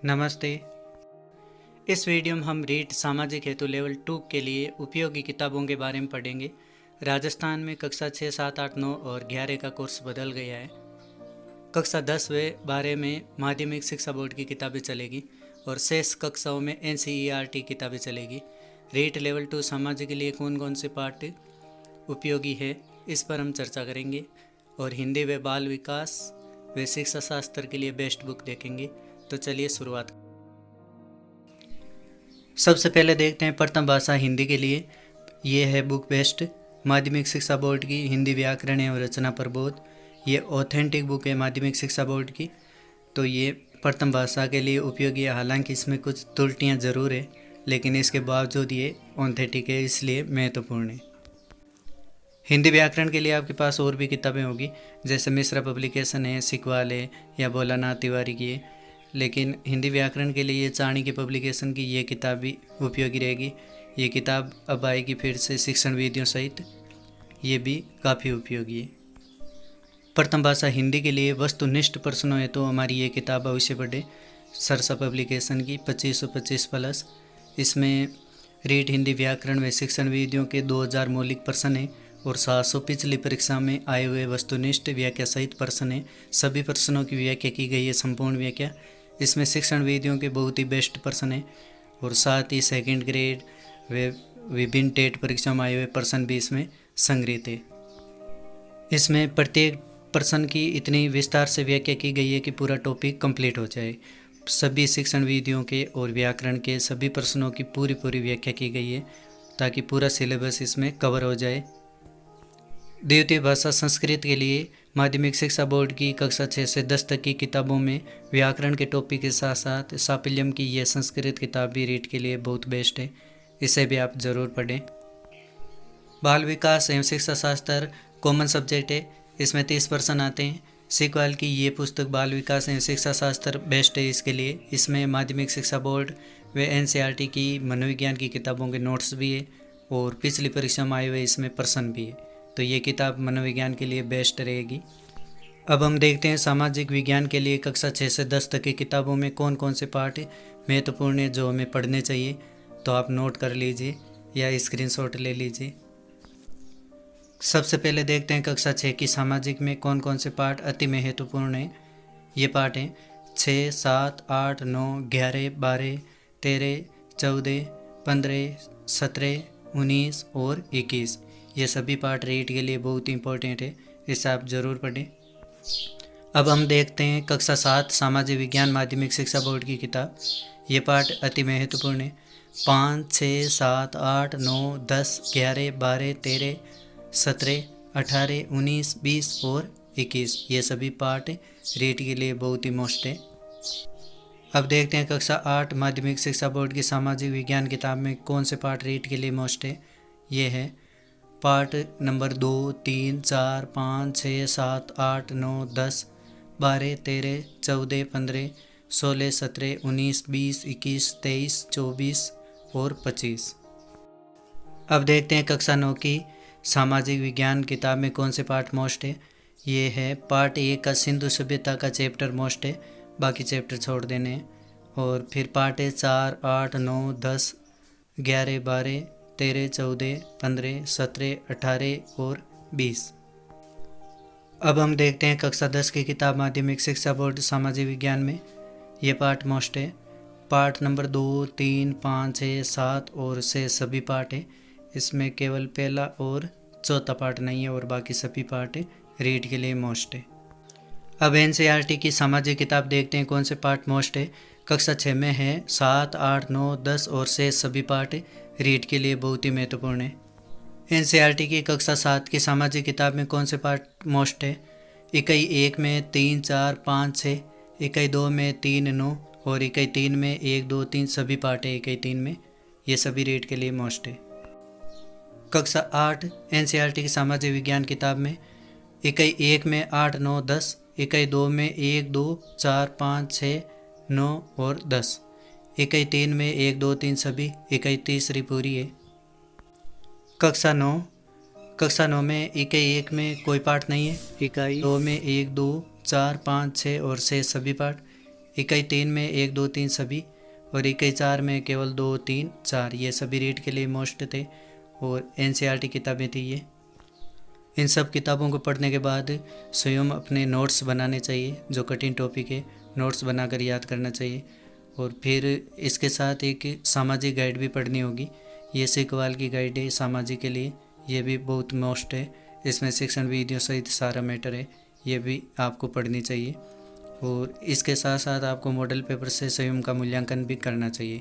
नमस्ते। इस वीडियो में हम रीट सामाजिक हेतु लेवल 2 के लिए उपयोगी किताबों के बारे में पढ़ेंगे। राजस्थान में कक्षा 6, 7, 8, 9 और 11 का कोर्स बदल गया है। कक्षा 10 व 12 में माध्यमिक शिक्षा बोर्ड की किताबें चलेगी और शेष कक्षाओं में NCERT किताबें चलेगी। रीट लेवल 2 सामाजिक के लिए कौन कौन से पाठ उपयोगी है, इस पर हम चर्चा करेंगे और हिंदी व बाल विकास व शिक्षा शास्त्र के लिए बेस्ट बुक देखेंगे। तो चलिए शुरुआत। सबसे पहले देखते हैं प्रथम भाषा हिंदी के लिए। ये है बुक बेस्ट माध्यमिक शिक्षा बोर्ड की, हिंदी व्याकरण एवं रचना प्रबोध। ये ऑथेंटिक बुक है माध्यमिक शिक्षा बोर्ड की, तो ये प्रथम भाषा के लिए उपयोगी है। हालांकि इसमें कुछ त्रुटियां ज़रूर है, लेकिन इसके बावजूद ये ऑथेंटिक है, इसलिए महत्वपूर्ण है। हिंदी व्याकरण के लिए आपके पास और भी किताबें होगी, जैसे मिश्रा पब्लिकेशन है, सिकवाल है या भोलानाथ तिवारी की है। लेकिन हिंदी व्याकरण के लिए ये चाणक्य पब्लिकेशन की ये किताब भी उपयोगी रहेगी। ये किताब अब आएगी फिर से शिक्षण विधियों सहित, ये भी काफ़ी उपयोगी है। प्रथम भाषा हिंदी के लिए वस्तुनिष्ठ प्रश्नों है तो हमारी ये किताब अवश्य पढ़े, सरसा पब्लिकेशन की 2525 प्लस। इसमें रीट हिंदी व्याकरण व शिक्षण विधियों के 2000 मौलिक प्रश्न है और 700 पिछली परीक्षा में आए हुए वस्तुनिष्ठ व्याख्या सहित प्रश्न है। सभी प्रश्नों की व्याख्या की गई है, संपूर्ण व्याख्या। इसमें शिक्षण विधियों के बहुत ही बेस्ट प्रश्न है और साथ ही सेकंड ग्रेड व विभिन्न टेट परीक्षा में आए हुए प्रश्न भी इसमें संग्रहित है। इसमें प्रत्येक प्रश्न की इतनी विस्तार से व्याख्या की गई है कि पूरा टॉपिक कंप्लीट हो जाए। सभी शिक्षण विधियों के और व्याकरण के सभी प्रश्नों की पूरी व्याख्या की गई है ताकि पूरा सिलेबस इसमें कवर हो जाए। द्वितीय भाषा संस्कृत के लिए माध्यमिक शिक्षा बोर्ड की कक्षा 6 से 10 तक की किताबों में व्याकरण के टॉपिक के साथ साथ साफल्यम की यह संस्कृत किताब भी रीट के लिए बहुत बेस्ट है, इसे भी आप ज़रूर पढ़ें। बाल विकास एवं शिक्षा शास्त्र कॉमन सब्जेक्ट है, इसमें 30 प्रश्न आते हैं। सिकवाल की ये पुस्तक बाल विकास एवं शिक्षा शास्त्र बेस्ट है इसके लिए। इसमें माध्यमिक शिक्षा बोर्ड व NCERT की मनोविज्ञान की किताबों के नोट्स भी है और पिछली परीक्षा में आए हुए इसमें प्रश्न भी है, तो ये किताब मनोविज्ञान के लिए बेस्ट रहेगी। अब हम देखते हैं सामाजिक विज्ञान के लिए कक्षा 6 से 10 तक की किताबों में कौन कौन से पाठ महत्वपूर्ण है जो हमें पढ़ने चाहिए, तो आप नोट कर लीजिए या स्क्रीनशॉट ले लीजिए। सबसे पहले देखते हैं कक्षा 6 की सामाजिक में कौन कौन से पाठ अति महत्वपूर्ण है। ये पाठ हैं 6, 7, 8, 9, 11, 12, 13, 14, 15, 17, 19 और 21। ये सभी पाठ रीट के लिए बहुत इंपॉर्टेंट है, इसे आप ज़रूर पढ़ें। अब हम देखते हैं कक्षा 7 सामाजिक विज्ञान माध्यमिक शिक्षा बोर्ड की किताब। ये पाठ अति महत्वपूर्ण है। 5, 6, 7, 8, 9, 10, 11, 12, 13, 17, 18, 19, 20 और 21। ये सभी पाठ रीट के लिए बहुत ही मोस्ट है। अब देखते हैं कक्षा 8 माध्यमिक शिक्षा बोर्ड की सामाजिक विज्ञान किताब में कौन से पाठ रीट के लिए मोस्ट है। ये है पाठ नंबर 2, 3, 4, 5, 6, 7, 8, 9, 10, 12, 13, 14, 15, 16, 17, 19, 20, 21, 23, 24 और 25। अब देखते हैं कक्षा 9 की सामाजिक विज्ञान किताब में कौन से पाठ मोस्ट है। ये है पार्ट 1 का सिंधु सभ्यता का चैप्टर मोस्ट है, बाकी चैप्टर छोड़ देने हैं। और फिर पार्ट है 4, 8, 9, 10, 11, 12, 13, 14, 15, 17, 18 और 20। अब हम देखते हैं कक्षा 10 की किताब माध्यमिक शिक्षा बोर्ड सामाजिक विज्ञान में। ये पाठ मोस्ट है। पाठ नंबर 2, 3, 5, 6, 7 और से सभी पाठ है। इसमें केवल पहला और चौथा पाठ नहीं है और बाकी सभी पाठ रीड के लिए मोस्ट है। अब NCERT की सामाजिक किताब देखते हैं कौन से पाठ मोस्ट है। कक्षा 6 में है 7, 8, 9, 10 और से सभी पाठ रीड के लिए बहुत ही महत्वपूर्ण है। NCERT की कक्षा 7 की सामाजिक किताब में कौन से पाठ मोस्ट है। इकाई 1 में 3, 4, 5, 6, इकाई 2 में 3, 9 और इकाई 3 में 1, 2, 3 सभी पाठ है इकाई 3 में, ये सभी रीड के लिए मोस्ट है। कक्षा 8 NCERT की सामाजिक विज्ञान किताब में इकाई 1 में 8, 9, 10, इकाई 2 में 1, 2, 4, 5, 6, 9 और 10, इकाई 3 में 1, 2, 3 सभी, इकाई तीसरी पूरी है। कक्षा 9 में इकाई 1 में कोई पाठ नहीं है। इकाई 2 में 1, 2, 4, 5, 6 और 6 सभी पाठ। इकाई 3 में 1, 2, 3 सभी। और इकाई 4 में केवल 2, 3, 4 ये सभी रीड के लिए मोस्ट थे और NCERT किताबें थी ये। इन सब किताबों को पढ़ने के बाद स्वयं अपने नोट्स बनाने चाहिए, जो कठिन टॉपिक है नोट्स बनाकर याद करना चाहिए। और फिर इसके साथ एक सामाजिक गाइड भी पढ़नी होगी। ये सिकवाल की गाइड है सामाजिक के लिए, ये भी बहुत मोस्ट है। इसमें शिक्षण वीडियो सहित सारा मैटर है, ये भी आपको पढ़नी चाहिए। और इसके साथ साथ आपको मॉडल पेपर से स्वयं का मूल्यांकन भी करना चाहिए।